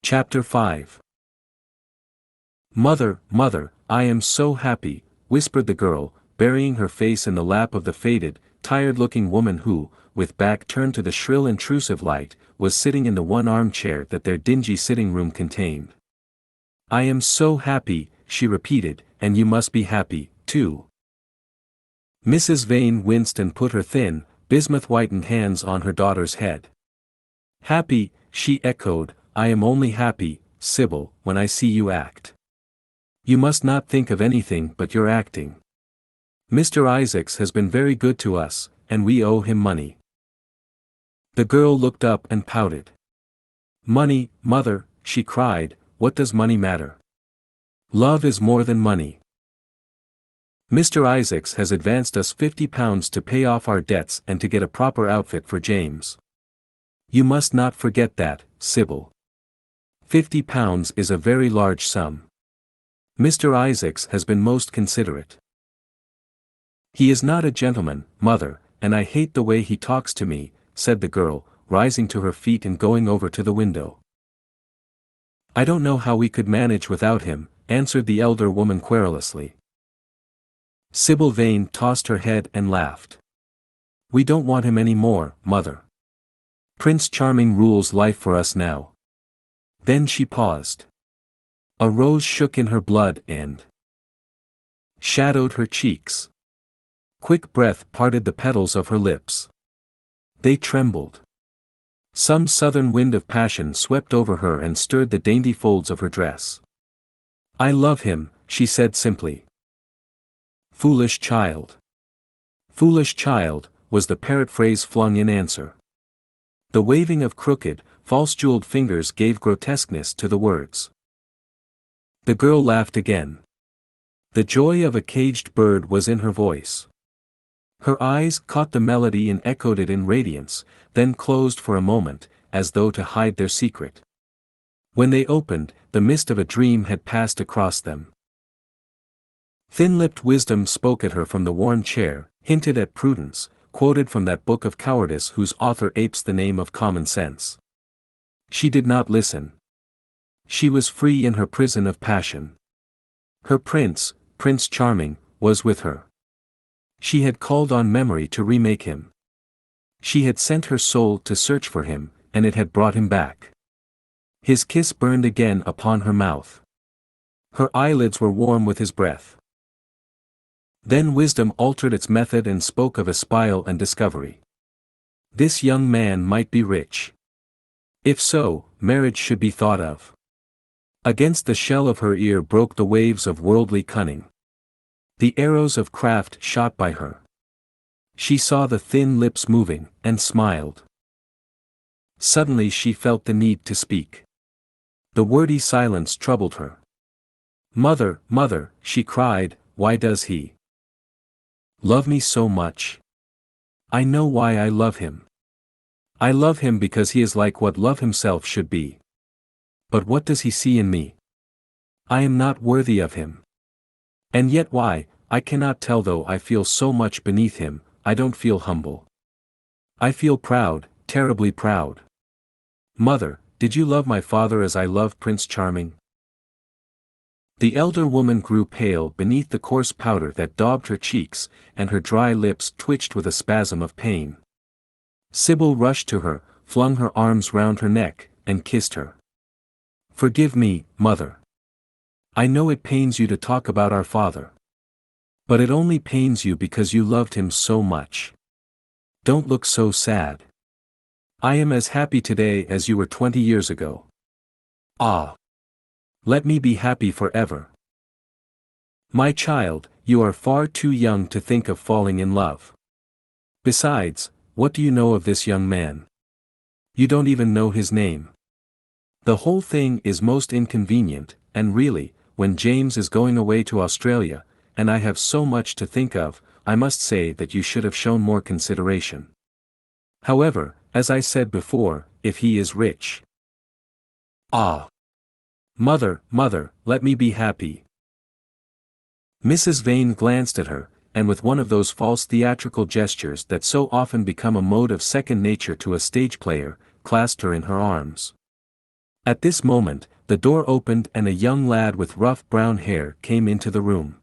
Chapter 5. "Mother, mother, I am so happy," whispered the girl, burying her face in the lap of the faded, tired-looking woman who, with back turned to the shrill intrusive light, was sitting in the one armchair that their dingy sitting room contained. "I am so happy," she repeated, "and you must be happy, too." Mrs. Vane winced and put her thin, bismuth-whitened hands on her daughter's head. "Happy," she echoed, "I am only happy, Sybil, when I see you act. You must not think of anything but your acting. Mr. Isaacs has been very good to us, and we owe him money." The girl looked up and pouted. "Money, mother," she cried, "what does money matter? Love is more than money. Mr. Isaacs has advanced us £50 to pay off our debts and to get a proper outfit for James. You must not forget that, Sybil. £50 is a very large sum. Mr. Isaacs has been most considerate. He is not a gentleman, mother, and I hate the way he talks to me," said the girl, rising to her feet and going over to the window. "I don't know how we could manage without him," answered the elder woman querulously. Sybil Vane tossed her head and laughed. "We don't want him any more, mother. Prince Charming rules life for us now." Then she paused. A rose shook in her blood and shadowed her cheeks. Quick breath parted the petals of her lips. They trembled. Some southern wind of passion swept over her and stirred the dainty folds of her dress. "I love him," she said simply. "Foolish child." "Foolish child," was the parrot phrase flung in answer. The waving of crooked, false-jeweled fingers gave grotesqueness to the words. The girl laughed again. The joy of a caged bird was in her voice. Her eyes caught the melody and echoed it in radiance, then closed for a moment, as though to hide their secret. When they opened, the mist of a dream had passed across them. Thin-lipped wisdom spoke at her from the worn chair, hinted at prudence, quoted from that book of cowardice whose author apes the name of common sense. She did not listen. She was free in her prison of passion. Her prince, Prince Charming, was with her. She had called on memory to remake him. She had sent her soul to search for him, and it had brought him back. His kiss burned again upon her mouth. Her eyelids were warm with his breath. Then wisdom altered its method and spoke of espial and discovery. This young man might be rich. If so, marriage should be thought of. Against the shell of her ear broke the waves of worldly cunning. The arrows of craft shot by her. She saw the thin lips moving, and smiled. Suddenly she felt the need to speak. The wordy silence troubled her. "Mother, mother," she cried, "why does he love me so much? I know why I love him. I love him because he is like what love himself should be. But what does he see in me? I am not worthy of him. And yet why, I cannot tell, though I feel so much beneath him, I don't feel humble. I feel proud, terribly proud. Mother, did you love my father as I love Prince Charming?" The elder woman grew pale beneath the coarse powder that daubed her cheeks, and her dry lips twitched with a spasm of pain. Sybil rushed to her, flung her arms round her neck, and kissed her. "Forgive me, mother. I know it pains you to talk about our father. But it only pains you because you loved him so much. Don't look so sad. I am as happy today as you were 20 years ago. Ah! Let me be happy forever. My child, you are far too young to think of falling in love. Besides, what do you know of this young man? You don't even know his name. The whole thing is most inconvenient, and really, when James is going away to Australia, and I have so much to think of, I must say that you should have shown more consideration. However, as I said before, if he is rich." "Ah! Mother, mother, let me be happy." Mrs. Vane glanced at her, and with one of those false theatrical gestures that so often become a mode of second nature to a stage player, clasped her in her arms. At this moment, the door opened and a young lad with rough brown hair came into the room.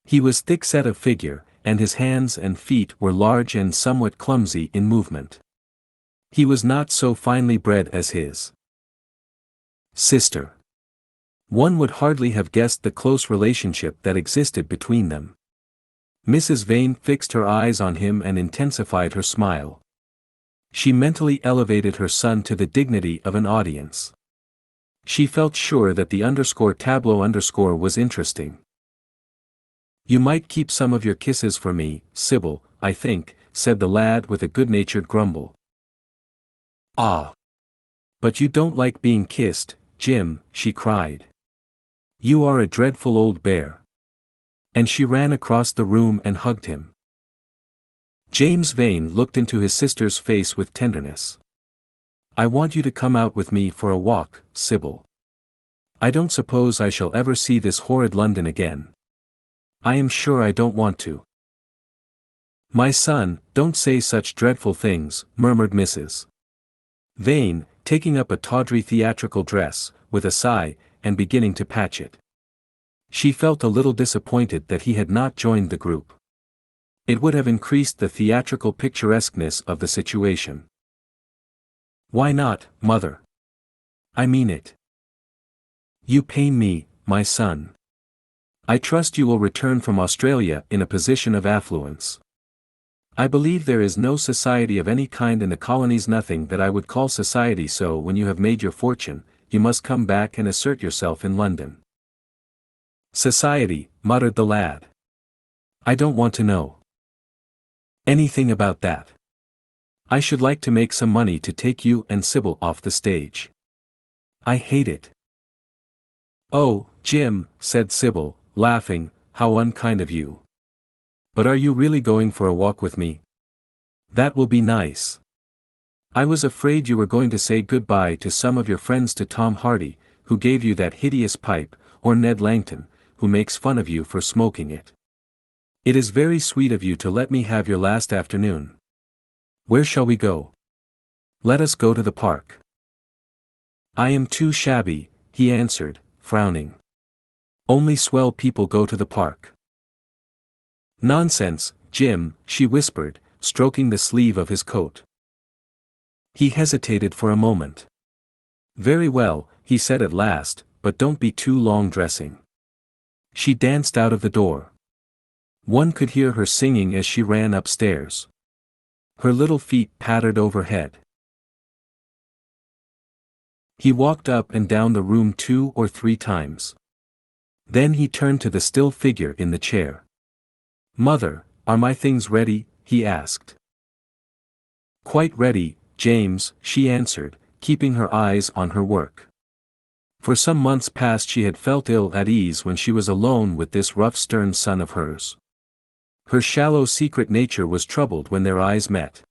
He was thick-set of figure, and his hands and feet were large and somewhat clumsy in movement. He was not so finely bred as his sister. One would hardly have guessed the close relationship that existed between them. Mrs. Vane fixed her eyes on him and intensified her smile. She mentally elevated her son to the dignity of an audience. She felt sure that the _tableau_ was interesting. "You might keep some of your kisses for me, Sybil, I think," said the lad with a good-natured grumble. "Ah! But you don't like being kissed, Jim," she cried. "You are a dreadful old bear." And she ran across the room and hugged him. James Vane looked into his sister's face with tenderness. "I want you to come out with me for a walk, Sybil. I don't suppose I shall ever see this horrid London again. I am sure I don't want to." "My son, don't say such dreadful things," murmured Mrs. Vane, taking up a tawdry theatrical dress, with a sigh, and beginning to patch it. She felt a little disappointed that he had not joined the group. It would have increased the theatrical picturesqueness of the situation. "Why not, mother? I mean it. You pain me, my son. I trust you will return from Australia in a position of affluence. I believe there is no society of any kind in the colonies, nothing that I would call society, so when you have made your fortune, you must come back and assert yourself in London." "Society," muttered the lad. "I don't want to know anything about that. I should like to make some money to take you and Sybil off the stage. I hate it." "Oh, Jim," said Sybil, laughing, "how unkind of you. But are you really going for a walk with me? That will be nice. I was afraid you were going to say good-bye to some of your friends, to Tom Hardy, who gave you that hideous pipe, or Ned Langton, who makes fun of you for smoking it. It is very sweet of you to let me have your last afternoon. Where shall we go?" "Let us go to the park." "I am too shabby," he answered, frowning. "Only swell people go to the park." "Nonsense, Jim," she whispered, stroking the sleeve of his coat. He hesitated for a moment. "Very well," he said at last, "but don't be too long dressing." She danced out of the door. One could hear her singing as she ran upstairs. Her little feet pattered overhead. He walked up and down the room 2 or 3 times. Then he turned to the still figure in the chair. "Mother, are my things ready?" he asked. "Quite ready, James," she answered, keeping her eyes on her work. For some months past she had felt ill at ease when she was alone with this rough, stern son of hers. Her shallow, secret nature was troubled when their eyes met.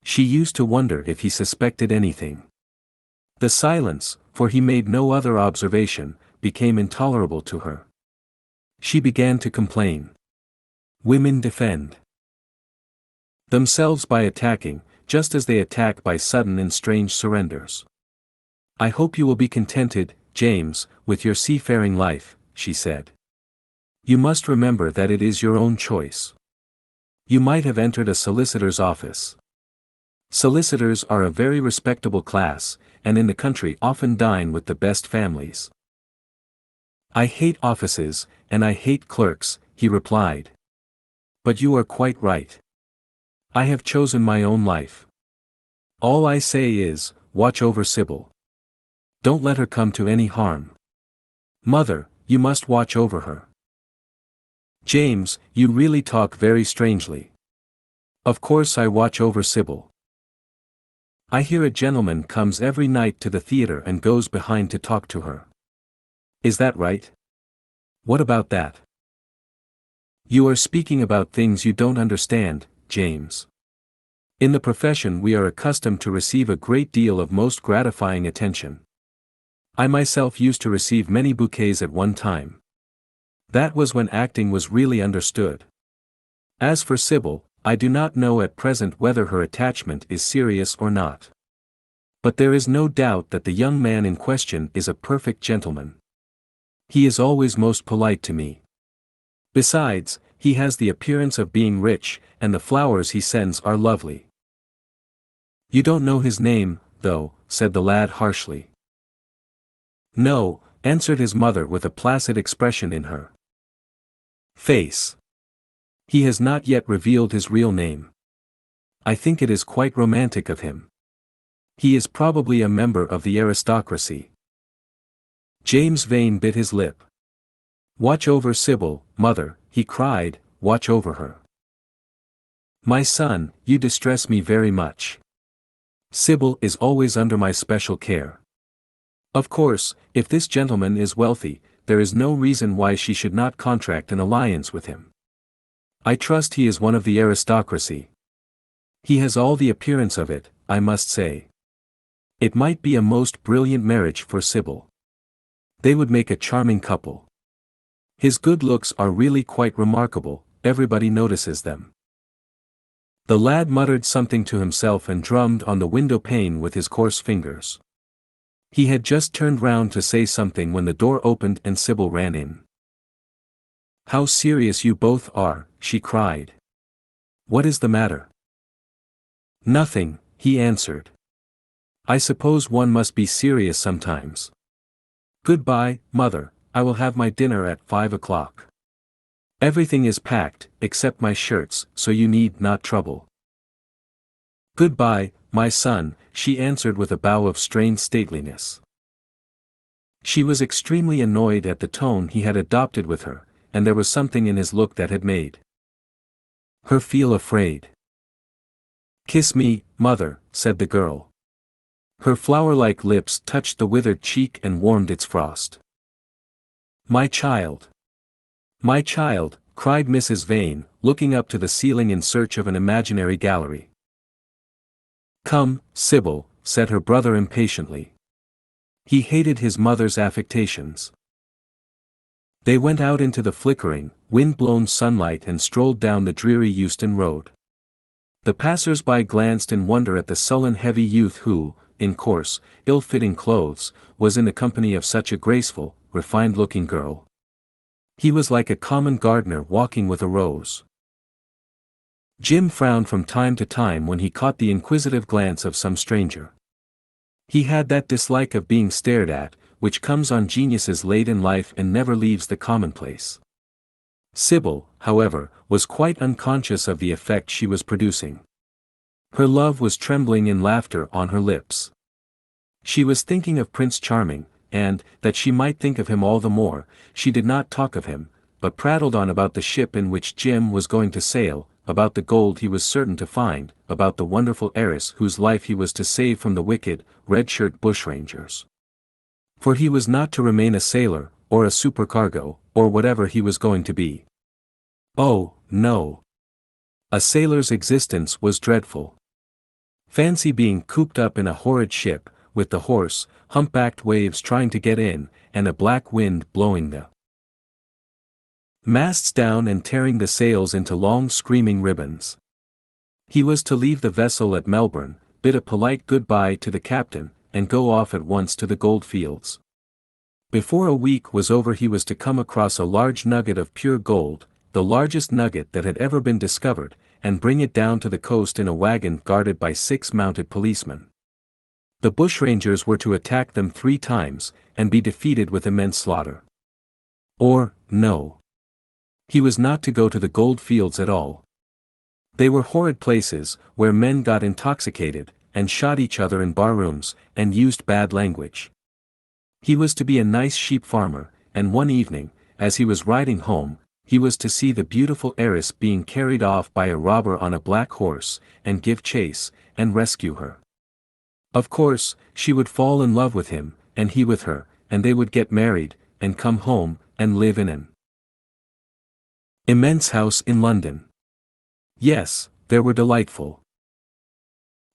She used to wonder if he suspected anything. The silence, for he made no other observation, became intolerable to her. She began to complain. Women defend themselves by attacking, just as they attack by sudden and strange surrenders. "I hope you will be contented, James, with your seafaring life," she said. "You must remember that it is your own choice. You might have entered a solicitor's office. Solicitors are a very respectable class, and in the country often dine with the best families." "I hate offices, and I hate clerks," he replied. "But you are quite right. I have chosen my own life. All I say is, watch over Sybil. Don't let her come to any harm. Mother, you must watch over her." "James, you really talk very strangely. Of course I watch over Sybil. I hear a gentleman comes every night to the theater and goes behind to talk to her. Is that right? What about that?" "You are speaking about things you don't understand, James. In the profession we are accustomed to receive a great deal of most gratifying attention. I myself used to receive many bouquets at one time. That was when acting was really understood. As for Sybil, I do not know at present whether her attachment is serious or not. But there is no doubt that the young man in question is a perfect gentleman. He is always most polite to me. Besides, he has the appearance of being rich, and the flowers he sends are lovely. You don't know his name, though, said the lad harshly. No, answered his mother with a placid expression in her face. He has not yet revealed his real name. I think it is quite romantic of him. He is probably a member of the aristocracy. James Vane bit his lip. Watch over Sybil, mother, he cried, watch over her. My son, you distress me very much. Sybil is always under my special care. Of course, if this gentleman is wealthy, there is no reason why she should not contract an alliance with him. I trust he is one of the aristocracy. He has all the appearance of it, I must say. It might be a most brilliant marriage for Sybil. They would make a charming couple. His good looks are really quite remarkable, everybody notices them. The lad muttered something to himself and drummed on the window pane with his coarse fingers. He had just turned round to say something when the door opened and Sybil ran in. How serious you both are, she cried. What is the matter? Nothing, he answered. I suppose one must be serious sometimes. Goodbye, mother, I will have my dinner at 5 o'clock. Everything is packed, except my shirts, so you need not trouble. Goodbye, my son, she answered with a bow of strained stateliness. She was extremely annoyed at the tone he had adopted with her, and there was something in his look that had made her feel afraid. Kiss me, mother, said the girl. Her flower-like lips touched the withered cheek and warmed its frost. My child! My child, cried Mrs. Vane, looking up to the ceiling in search of an imaginary gallery. Come, Sybil, said her brother impatiently. He hated his mother's affectations. They went out into the flickering, wind-blown sunlight and strolled down the dreary Euston Road. The passers-by glanced in wonder at the sullen heavy youth who, in coarse, ill-fitting clothes, was in the company of such a graceful, refined-looking girl. He was like a common gardener walking with a rose. Jim frowned from time to time when he caught the inquisitive glance of some stranger. He had that dislike of being stared at, which comes on geniuses late in life and never leaves the commonplace. Sybil, however, was quite unconscious of the effect she was producing. Her love was trembling in laughter on her lips. She was thinking of Prince Charming, and, that she might think of him all the more, she did not talk of him, but prattled on about the ship in which Jim was going to sail, about the gold he was certain to find, about the wonderful heiress whose life he was to save from the wicked, red-shirt bushrangers. For he was not to remain a sailor, or a supercargo, or whatever he was going to be. Oh, no. A sailor's existence was dreadful. Fancy being cooped up in a horrid ship, with the hoarse, humpbacked waves trying to get in, and a black wind blowing the masts down and tearing the sails into long screaming ribbons. He was to leave the vessel at Melbourne, bid a polite good-bye to the captain, and go off at once to the gold fields. Before a week was over he was to come across a large nugget of pure gold, the largest nugget that had ever been discovered, and bring it down to the coast in a wagon guarded by 6 mounted policemen. The bushrangers were to attack them 3 times, and be defeated with immense slaughter. Or, no. He was not to go to the gold fields at all. They were horrid places, where men got intoxicated, and shot each other in barrooms, and used bad language. He was to be a nice sheep farmer, and one evening, as he was riding home, he was to see the beautiful heiress being carried off by a robber on a black horse, and give chase, and rescue her. Of course, she would fall in love with him, and he with her, and they would get married, and come home, and live in an immense house in London. Yes, there were delightful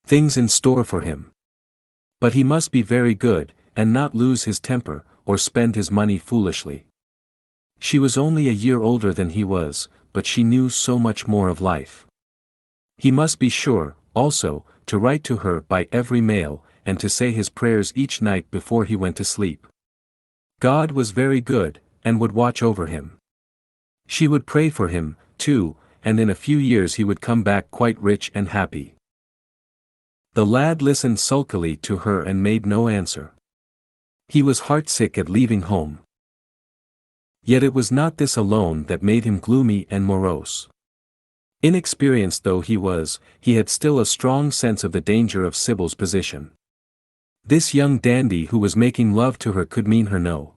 things in store for him. But he must be very good, and not lose his temper, or spend his money foolishly. She was only a year older than he was, but she knew so much more of life. He must be sure, also, to write to her by every mail, and to say his prayers each night before he went to sleep. God was very good, and would watch over him. She would pray for him, too, and in a few years he would come back quite rich and happy. The lad listened sulkily to her and made no answer. He was heartsick at leaving home. Yet it was not this alone that made him gloomy and morose. Inexperienced though he was, he had still a strong sense of the danger of Sybil's position. This young dandy who was making love to her could mean her no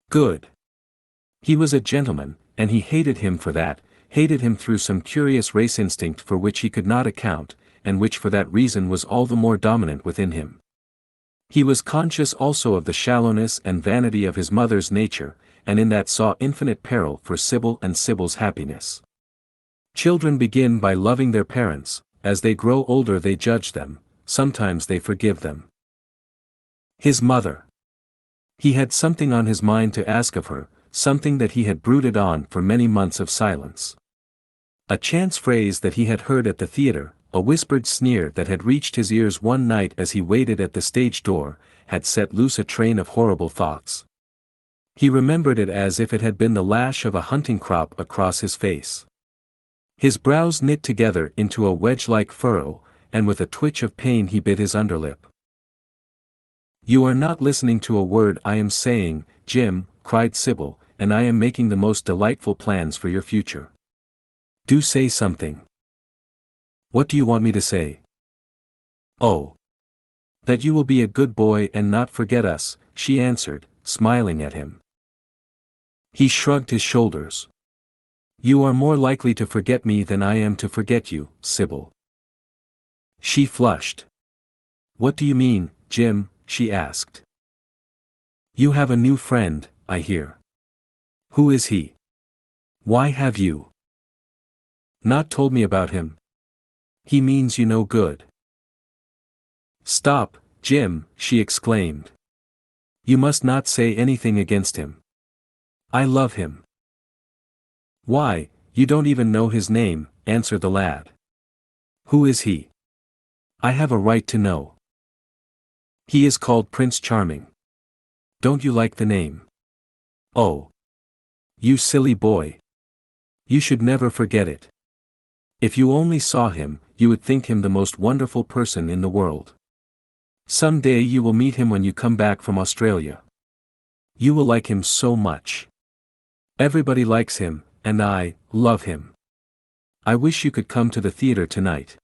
good. He was a gentleman, and he hated him for that, hated him through some curious race instinct for which he could not account, and which for that reason was all the more dominant within him. He was conscious also of the shallowness and vanity of his mother's nature, and in that saw infinite peril for Sybil and Sybil's happiness. Children begin by loving their parents, as they grow older they judge them, sometimes they forgive them. His mother. He had something on his mind to ask of her, something that he had brooded on for many months of silence. A chance phrase that he had heard at the theater, a whispered sneer that had reached his ears one night as he waited at the stage door, had set loose a train of horrible thoughts. He remembered it as if it had been the lash of a hunting crop across his face. His brows knit together into a wedge-like furrow, and with a twitch of pain he bit his underlip. "You are not listening to a word I am saying, Jim," cried Sybil, "and I am making the most delightful plans for your future. Do say something." "What do you want me to say?" "Oh, that you will be a good boy and not forget us," she answered, smiling at him. He shrugged his shoulders. "You are more likely to forget me than I am to forget you, Sybil." She flushed. "What do you mean, Jim?" she asked. "You have a new friend, I hear. Who is he? Why have you not told me about him? He means you no good." "Stop, Jim," she exclaimed. "You must not say anything against him. I love him." "Why, you don't even know his name," answered the lad. "Who is he? I have a right to know." "He is called Prince Charming. Don't you like the name?" "Oh, you silly boy. You should never forget it. If you only saw him, you would think him the most wonderful person in the world. Some day you will meet him when you come back from Australia. You will like him so much. Everybody likes him, and I love him. I wish you could come to the theater tonight.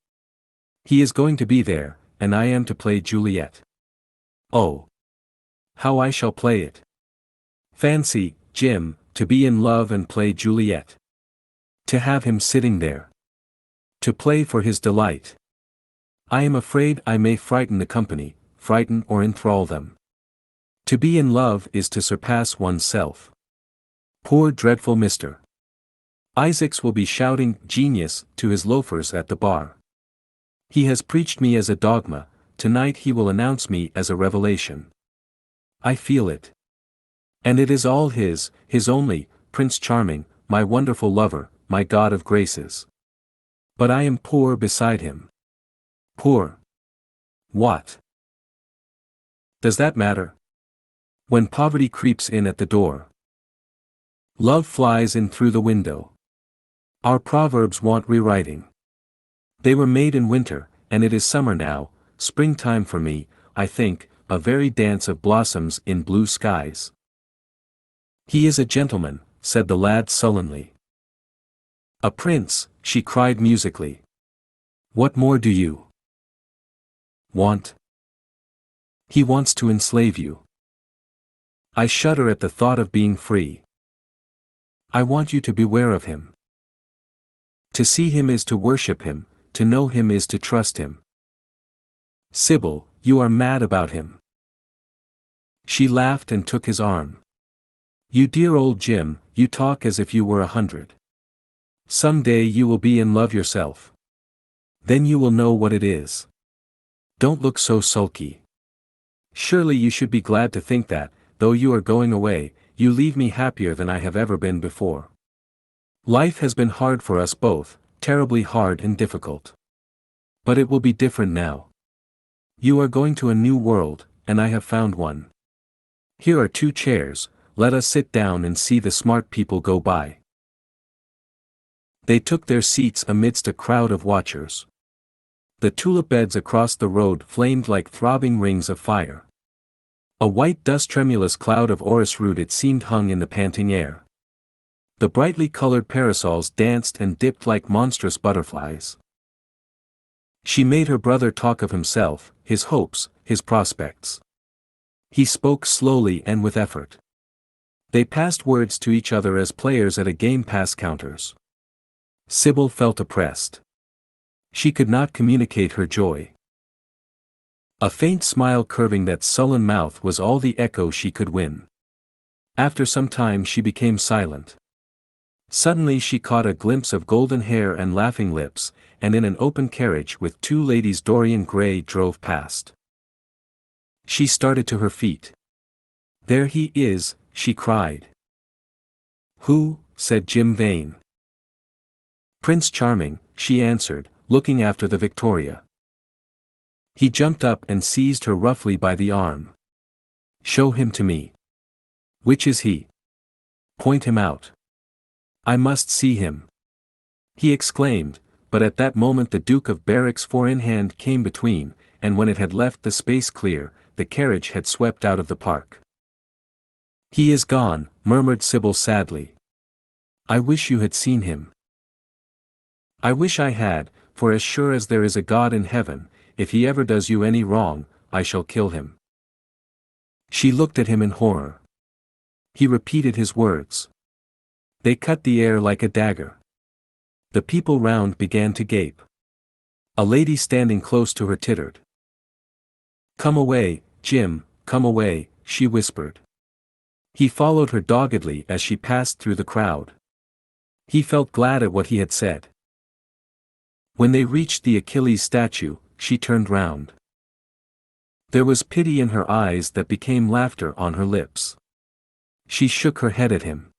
He is going to be there, and I am to play Juliet. Oh, how I shall play it. Fancy, Jim, to be in love and play Juliet. To have him sitting there. To play for his delight. I am afraid I may frighten the company, frighten or enthrall them. To be in love is to surpass oneself. Poor dreadful Mr. Isaacs will be shouting 'genius' to his loafers at the bar. He has preached me as a dogma, tonight he will announce me as a revelation. I feel it. And it is all his only, Prince Charming, my wonderful lover, my God of graces. But I am poor beside him. Poor. What does that matter? When poverty creeps in at the door, love flies in through the window. Our proverbs want rewriting. They were made in winter, and it is summer now, springtime for me, I think, a very dance of blossoms in blue skies. He is a gentleman, said the lad sullenly. A prince, she cried musically. What more do you want? He wants to enslave you. I shudder at the thought of being free. I want you to beware of him. To see him is to worship him, to know him is to trust him. Sybil, you are mad about him. She laughed and took his arm. You dear old Jim, you talk as if you were 100. Some day you will be in love yourself. Then you will know what it is. Don't look so sulky. Surely you should be glad to think that, though you are going away, you leave me happier than I have ever been before. Life has been hard for us both, terribly hard and difficult. But it will be different now. You are going to a new world, and I have found one. Here are 2 chairs, let us sit down and see the smart people go by. They took their seats amidst a crowd of watchers. The tulip beds across the road flamed like throbbing rings of fire. A white dust-tremulous cloud of orris root it seemed hung in the panting air. The brightly colored parasols danced and dipped like monstrous butterflies. She made her brother talk of himself, his hopes, his prospects. He spoke slowly and with effort. They passed words to each other as players at a game pass counters. Sybil felt oppressed. She could not communicate her joy. A faint smile curving that sullen mouth was all the echo she could win. After some time she became silent. Suddenly she caught a glimpse of golden hair and laughing lips, and in an open carriage with 2 ladies Dorian Gray drove past. She started to her feet. "There he is," she cried. "Who?" said Jim Vane. "Prince Charming," she answered, looking after the Victoria. He jumped up and seized her roughly by the arm. "Show him to me." "Which is he?" "Point him out." "I must see him," he exclaimed, but at that moment the Duke of Berwick's 4-in-hand came between, and when it had left the space clear, the carriage had swept out of the park. "He is gone," murmured Sybil sadly. "I wish you had seen him." "I wish I had, for as sure as there is a God in heaven, if he ever does you any wrong, I shall kill him." She looked at him in horror. He repeated his words. They cut the air like a dagger. The people round began to gape. A lady standing close to her tittered. "Come away, Jim, come away," she whispered. He followed her doggedly as she passed through the crowd. He felt glad at what he had said. When they reached the Achilles statue, she turned round. There was pity in her eyes that became laughter on her lips. She shook her head at him.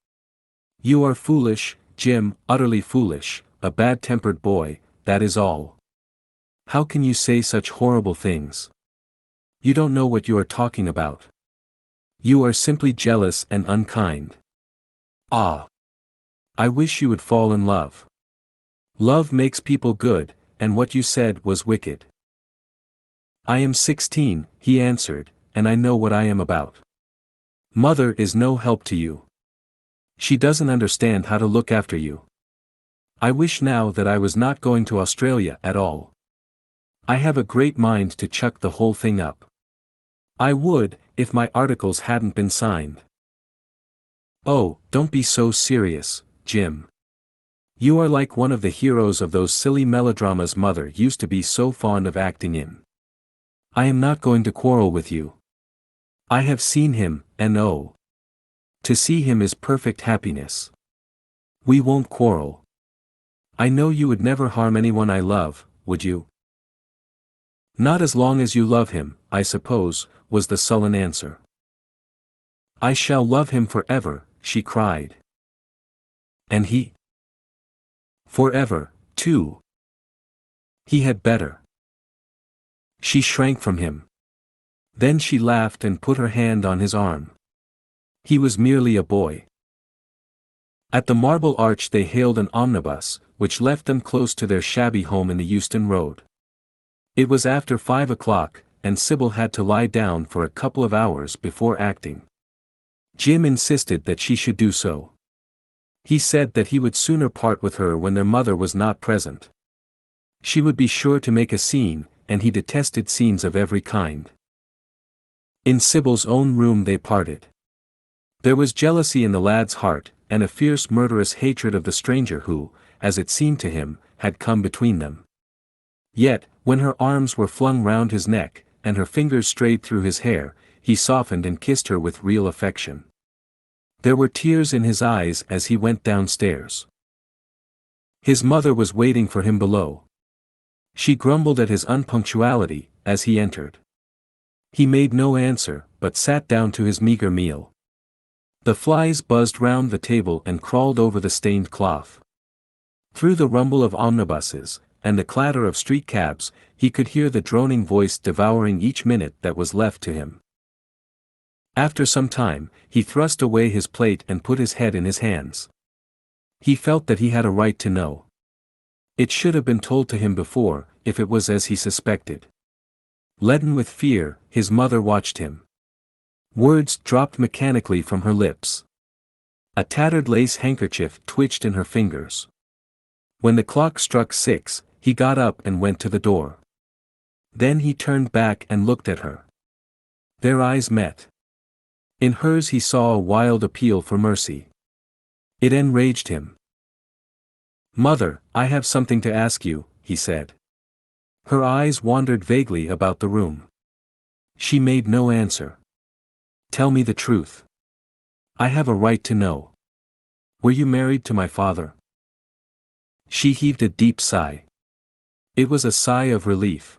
"You are foolish, Jim, utterly foolish, a bad-tempered boy, that is all. How can you say such horrible things? You don't know what you are talking about. You are simply jealous and unkind. Ah! I wish you would fall in love. Love makes people good, and what you said was wicked." "I am 16, he answered, "and I know what I am about. Mother is no help to you. She doesn't understand how to look after you. I wish now that I was not going to Australia at all. I have a great mind to chuck the whole thing up. I would, if my articles hadn't been signed." "Oh, don't be so serious, Jim. You are like one of the heroes of those silly melodramas Mother used to be so fond of acting in. I am not going to quarrel with you. I have seen him, and oh! To see him is perfect happiness. We won't quarrel. I know you would never harm anyone I love, would you?" "Not as long as you love him, I suppose," was the sullen answer. "I shall love him forever," she cried. "And he?" "Forever, too. He had better." She shrank from him. Then she laughed and put her hand on his arm. He was merely a boy. At the Marble Arch they hailed an omnibus, which left them close to their shabby home in the Euston Road. It was after 5 o'clock, and Sybil had to lie down for a couple of hours before acting. Jim insisted that she should do so. He said that he would sooner part with her when their mother was not present. She would be sure to make a scene, and he detested scenes of every kind. In Sybil's own room they parted. There was jealousy in the lad's heart, and a fierce murderous hatred of the stranger who, as it seemed to him, had come between them. Yet, when her arms were flung round his neck, and her fingers strayed through his hair, he softened and kissed her with real affection. There were tears in his eyes as he went downstairs. His mother was waiting for him below. She grumbled at his unpunctuality, as he entered. He made no answer, but sat down to his meager meal. The flies buzzed round the table and crawled over the stained cloth. Through the rumble of omnibuses, and the clatter of street cabs, he could hear the droning voice devouring each minute that was left to him. After some time, he thrust away his plate and put his head in his hands. He felt that he had a right to know. It should have been told to him before, if it was as he suspected. Leaden with fear, his mother watched him. Words dropped mechanically from her lips. A tattered lace handkerchief twitched in her fingers. When the clock struck 6, he got up and went to the door. Then he turned back and looked at her. Their eyes met. In hers he saw a wild appeal for mercy. It enraged him. "Mother, I have something to ask you," he said. Her eyes wandered vaguely about the room. She made no answer. "Tell me the truth. I have a right to know. Were you married to my father?" She heaved a deep sigh. It was a sigh of relief.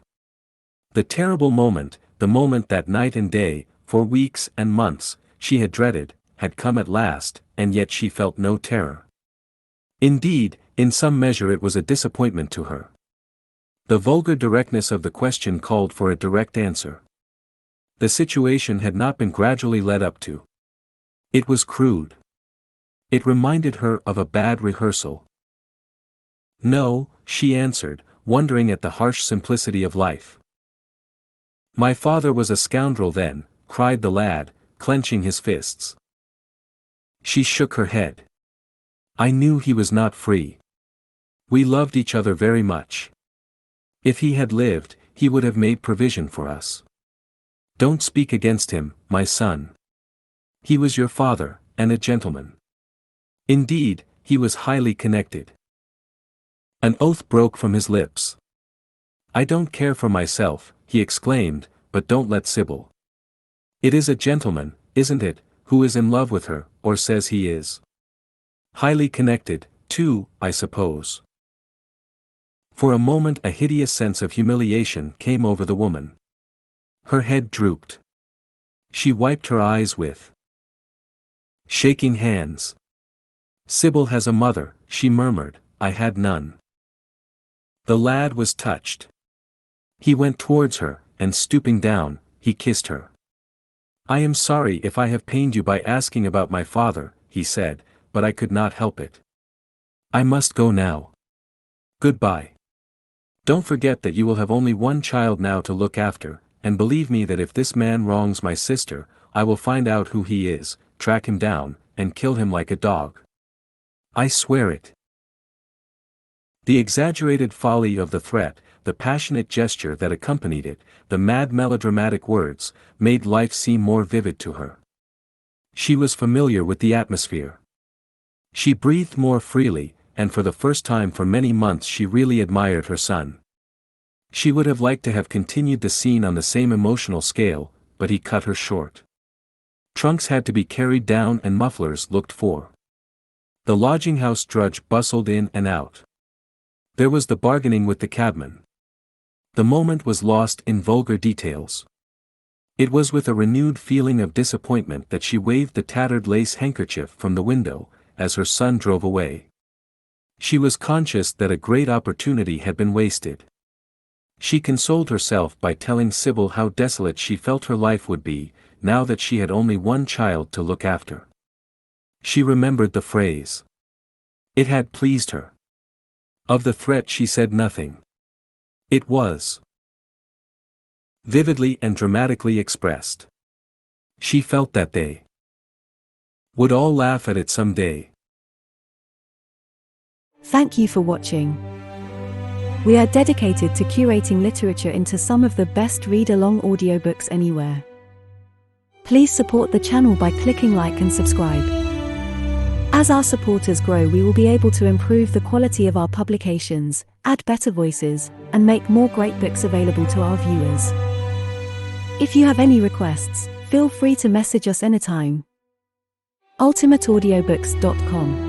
The terrible moment, the moment that night and day, for weeks and months, she had dreaded, had come at last, and yet she felt no terror. Indeed, in some measure it was a disappointment to her. The vulgar directness of the question called for a direct answer. The situation had not been gradually led up to. It was crude. It reminded her of a bad rehearsal. "No," she answered, wondering at the harsh simplicity of life. "My father was a scoundrel then," cried the lad, clenching his fists. She shook her head. "I knew he was not free. We loved each other very much. If he had lived, he would have made provision for us. Don't speak against him, my son. He was your father, and a gentleman. Indeed, he was highly connected." An oath broke from his lips. "I don't care for myself," he exclaimed, "but don't let Sybil. It is a gentleman, isn't it, who is in love with her, or says he is? Highly connected, too, I suppose." For a moment a hideous sense of humiliation came over the woman. Her head drooped. She wiped her eyes with shaking hands. "Sybil has a mother," she murmured, "I had none." The lad was touched. He went towards her, and stooping down, he kissed her. "I am sorry if I have pained you by asking about my father," he said, "but I could not help it. I must go now. Goodbye. Don't forget that you will have only one child now to look after, and believe me that if this man wrongs my sister, I will find out who he is, track him down, and kill him like a dog. I swear it." The exaggerated folly of the threat, the passionate gesture that accompanied it, the mad melodramatic words, made life seem more vivid to her. She was familiar with the atmosphere. She breathed more freely, and for the first time for many months she really admired her son. She would have liked to have continued the scene on the same emotional scale, but he cut her short. Trunks had to be carried down and mufflers looked for. The lodging-house drudge bustled in and out. There was the bargaining with the cabman. The moment was lost in vulgar details. It was with a renewed feeling of disappointment that she waved the tattered lace handkerchief from the window, as her son drove away. She was conscious that a great opportunity had been wasted. She consoled herself by telling Sybil how desolate she felt her life would be, now that she had only one child to look after. She remembered the phrase. It had pleased her. Of the threat she said nothing. It was vividly and dramatically expressed. She felt that they would all laugh at it some day. Thank you for watching. We are dedicated to curating literature into some of the best read-along audiobooks anywhere. Please support the channel by clicking like and subscribe. As our supporters grow, we will be able to improve the quality of our publications, add better voices, and make more great books available to our viewers. If you have any requests, feel free to message us anytime. ultimateaudiobooks.com